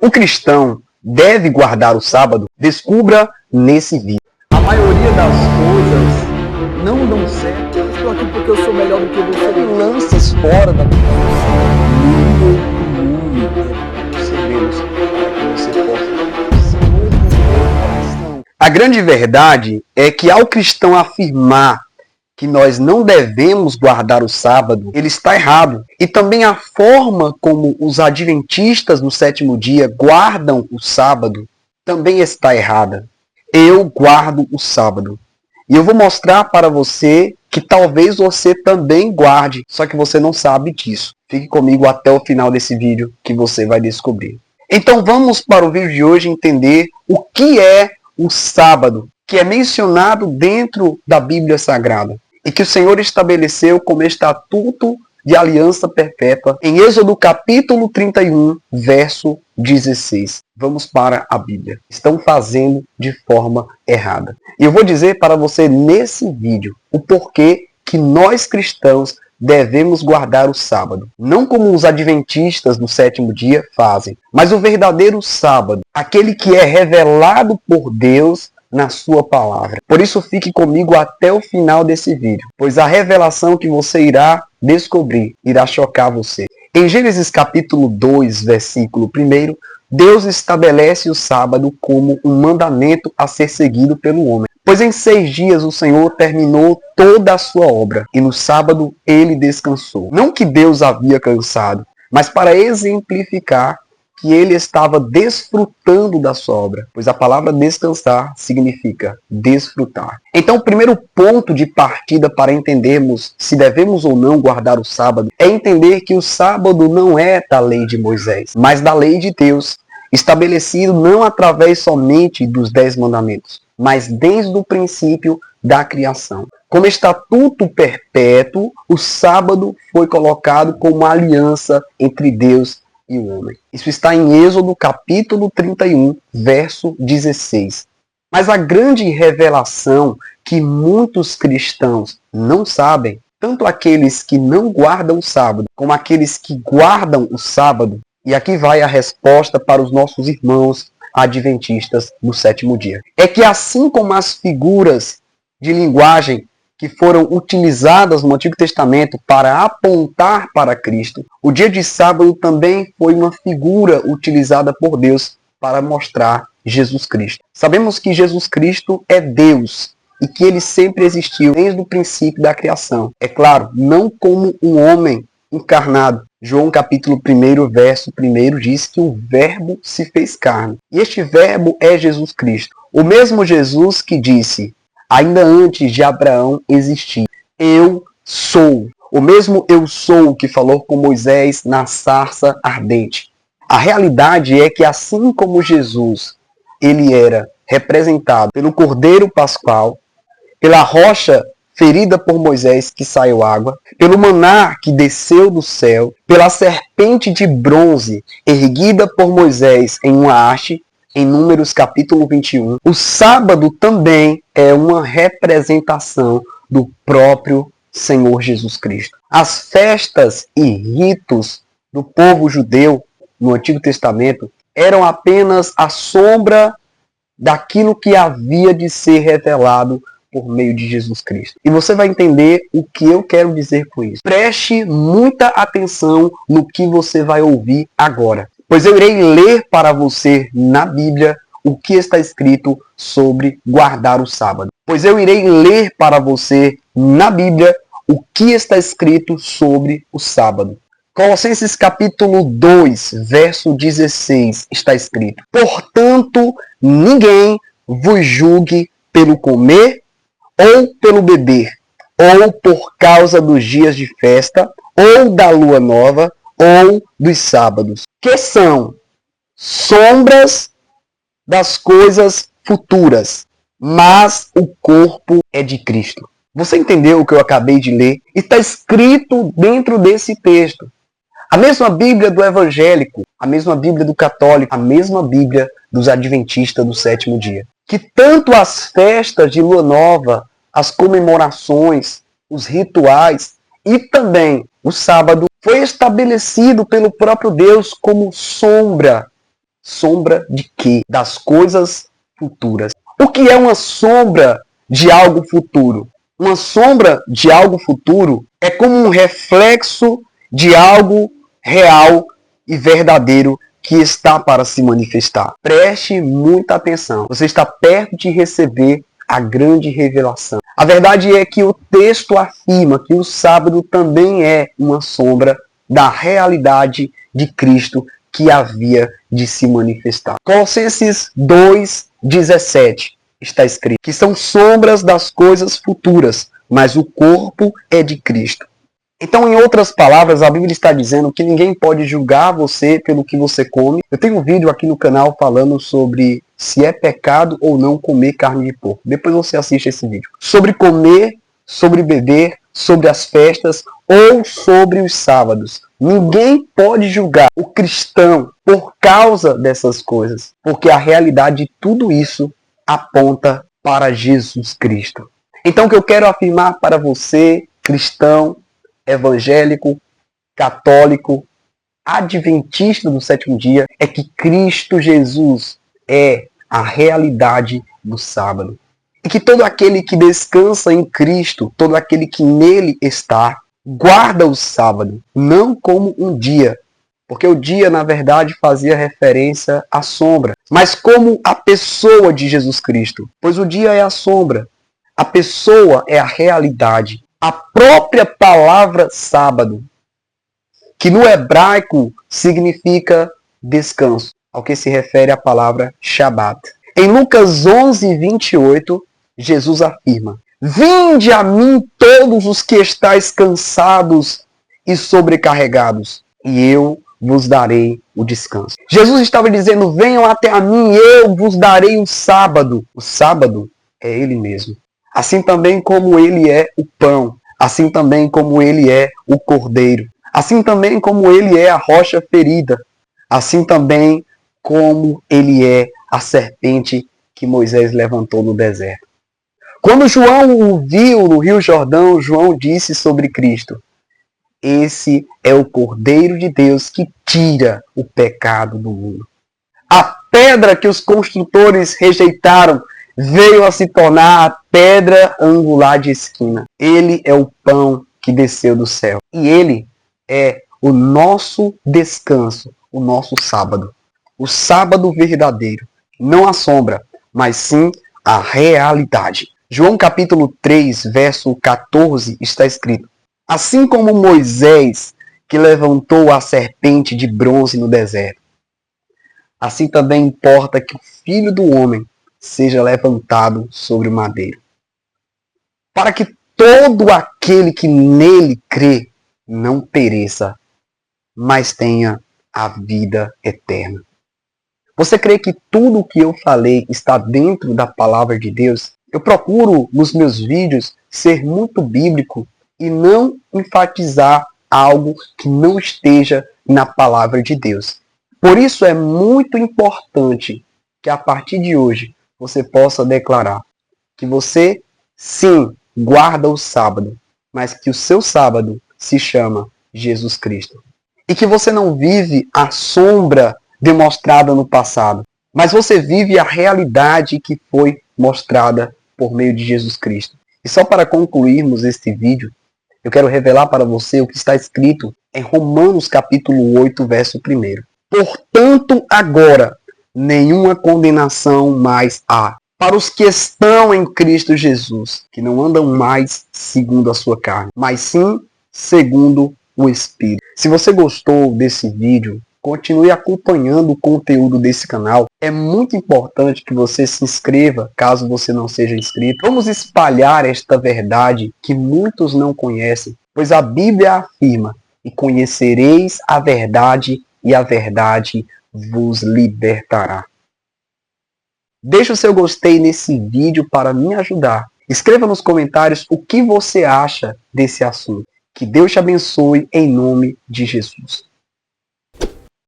O cristão deve guardar o sábado? Descubra nesse vídeo. A maioria das coisas não dão certo. Eu estou aqui porque eu sou melhor do que você. Lances fora da A grande verdade é que ao cristão afirmar que nós não devemos guardar o sábado, ele está errado. E também a forma como os adventistas no sétimo dia guardam o sábado também está errada. Eu guardo o sábado. E eu vou mostrar para você que talvez você também guarde, só que você não sabe disso. Fique comigo até o final desse vídeo que você vai descobrir. Então vamos para o vídeo de hoje entender o que é o sábado, que é mencionado dentro da Bíblia Sagrada e que o Senhor estabeleceu como estatuto de aliança perpétua em Êxodo capítulo 31, verso 16. Vamos para a Bíblia. Estão fazendo de forma errada. E eu vou dizer para você nesse vídeo o porquê que nós cristãos devemos guardar o sábado. Não como os adventistas do sétimo dia fazem, mas o verdadeiro sábado, aquele que é revelado por Deus na sua palavra. Por isso fique comigo até o final desse vídeo, pois a revelação que você irá descobrir irá chocar você. Em Gênesis capítulo 2, versículo 1, Deus estabelece o sábado como um mandamento a ser seguido pelo homem. Pois em 6 dias o Senhor terminou toda a sua obra, e no sábado ele descansou. Não que Deus havia cansado, mas para exemplificar que ele estava desfrutando da sua obra, pois a palavra descansar significa desfrutar. Então, o primeiro ponto de partida para entendermos se devemos ou não guardar o sábado é entender que o sábado não é da lei de Moisés, mas da lei de Deus, estabelecido não através somente dos 10 mandamentos, mas desde o princípio da criação. Como estatuto perpétuo, o sábado foi colocado como uma aliança entre Deus e o homem. Isso está em Êxodo capítulo 31, verso 16. Mas a grande revelação que muitos cristãos não sabem, tanto aqueles que não guardam o sábado, como aqueles que guardam o sábado, e aqui vai a resposta para os nossos irmãos adventistas no sétimo dia, é que assim como as figuras de linguagem que foram utilizadas no Antigo Testamento para apontar para Cristo, o dia de sábado também foi uma figura utilizada por Deus para mostrar Jesus Cristo. Sabemos que Jesus Cristo é Deus e que ele sempre existiu desde o princípio da criação. É claro, não como um homem encarnado. João capítulo 1, verso 1 diz que o verbo se fez carne. E este verbo é Jesus Cristo. O mesmo Jesus que disse: ainda antes de Abraão existir, eu sou. O mesmo eu sou que falou com Moisés na sarça ardente. A realidade é que assim como Jesus, ele era representado pelo Cordeiro Pascual, pela rocha ferida por Moisés que saiu água, pelo maná que desceu do céu, pela serpente de bronze erguida por Moisés em uma haste, em Números capítulo 21, o sábado também é uma representação do próprio Senhor Jesus Cristo. As festas e ritos do povo judeu no Antigo Testamento eram apenas a sombra daquilo que havia de ser revelado por meio de Jesus Cristo. E você vai entender o que eu quero dizer com isso. Preste muita atenção no que você vai ouvir agora, pois eu irei ler para você na Bíblia o que está escrito sobre guardar o sábado. Pois eu irei ler para você na Bíblia o que está escrito sobre o sábado. Colossenses capítulo 2, verso 16 está escrito: portanto, ninguém vos julgue pelo comer ou pelo beber, ou por causa dos dias de festa, ou da lua nova, ou dos sábados, que são sombras das coisas futuras, mas o corpo é de Cristo. Você entendeu o que eu acabei de ler? Está escrito dentro desse texto. A mesma Bíblia do evangélico, a mesma Bíblia do católico, a mesma Bíblia dos adventistas do sétimo dia. Que tanto as festas de lua nova, as comemorações, os rituais e também o sábado foi estabelecido pelo próprio Deus como sombra Sombra de quê? Das coisas futuras. O que é uma sombra de algo futuro? Uma sombra de algo futuro é como um reflexo de algo real e verdadeiro que está para se manifestar. Preste muita atenção. Você está perto de receber a grande revelação. A verdade é que o texto afirma que o sábado também é uma sombra da realidade de Cristo que havia de se manifestar. Colossenses 2:17 está escrito que são sombras das coisas futuras, mas o corpo é de Cristo. Então, em outras palavras, a Bíblia está dizendo que ninguém pode julgar você pelo que você come. Eu tenho um vídeo aqui no canal falando sobre se é pecado ou não comer carne de porco. Depois você assiste esse vídeo. Sobre comer, sobre beber, sobre as festas ou sobre os sábados. Ninguém pode julgar o cristão por causa dessas coisas, porque a realidade de tudo isso aponta para Jesus Cristo. Então, o que eu quero afirmar para você, cristão, evangélico, católico, adventista do sétimo dia, é que Cristo Jesus é a realidade do sábado. E que todo aquele que descansa em Cristo, todo aquele que nele está, guarda o sábado, não como um dia, porque o dia, na verdade, fazia referência à sombra, mas como a pessoa de Jesus Cristo, pois o dia é a sombra, a pessoa é a realidade. A própria palavra sábado, que no hebraico significa descanso, ao que se refere a palavra Shabat. Em Lucas 11:28, Jesus afirma: Vinde a mim todos os que estáis cansados e sobrecarregados, e eu vos darei o descanso. Jesus estava dizendo: venham até a mim, eu vos darei o sábado. O sábado é Ele mesmo. Assim também como Ele é o pão, assim também como Ele é o cordeiro, assim também como Ele é a rocha ferida, assim também como Ele é a serpente que Moisés levantou no deserto. Quando João o viu no Rio Jordão, João disse sobre Cristo: esse é o Cordeiro de Deus que tira o pecado do mundo. A pedra que os construtores rejeitaram veio a se tornar a pedra angular de esquina. Ele é o pão que desceu do céu. E ele é o nosso descanso, o nosso sábado. O sábado verdadeiro. Não a sombra, mas sim a realidade. João capítulo 3, verso 14, está escrito: assim como Moisés, que levantou a serpente de bronze no deserto, assim também importa que o Filho do Homem seja levantado sobre o madeiro, para que todo aquele que nele crê não pereça, mas tenha a vida eterna. Você crê que tudo o que eu falei está dentro da palavra de Deus? Eu procuro nos meus vídeos ser muito bíblico e não enfatizar algo que não esteja na palavra de Deus. Por isso é muito importante que a partir de hoje você possa declarar que você, sim, guarda o sábado, mas que o seu sábado se chama Jesus Cristo. E que você não vive a sombra demonstrada no passado, mas você vive a realidade que foi mostrada por meio de Jesus Cristo. E só para concluirmos este vídeo, eu quero revelar para você o que está escrito em Romanos capítulo 8, verso 1. Portanto, agora, nenhuma condenação mais há para os que estão em Cristo Jesus, que não andam mais segundo a sua carne, mas sim segundo o Espírito. Se você gostou desse vídeo, continue acompanhando o conteúdo desse canal. É muito importante que você se inscreva, caso você não seja inscrito. Vamos espalhar esta verdade que muitos não conhecem, pois a Bíblia afirma: e conhecereis a verdade, e a verdade vos libertará. Deixe o seu gostei nesse vídeo para me ajudar. Escreva nos comentários o que você acha desse assunto. Que Deus te abençoe em nome de Jesus.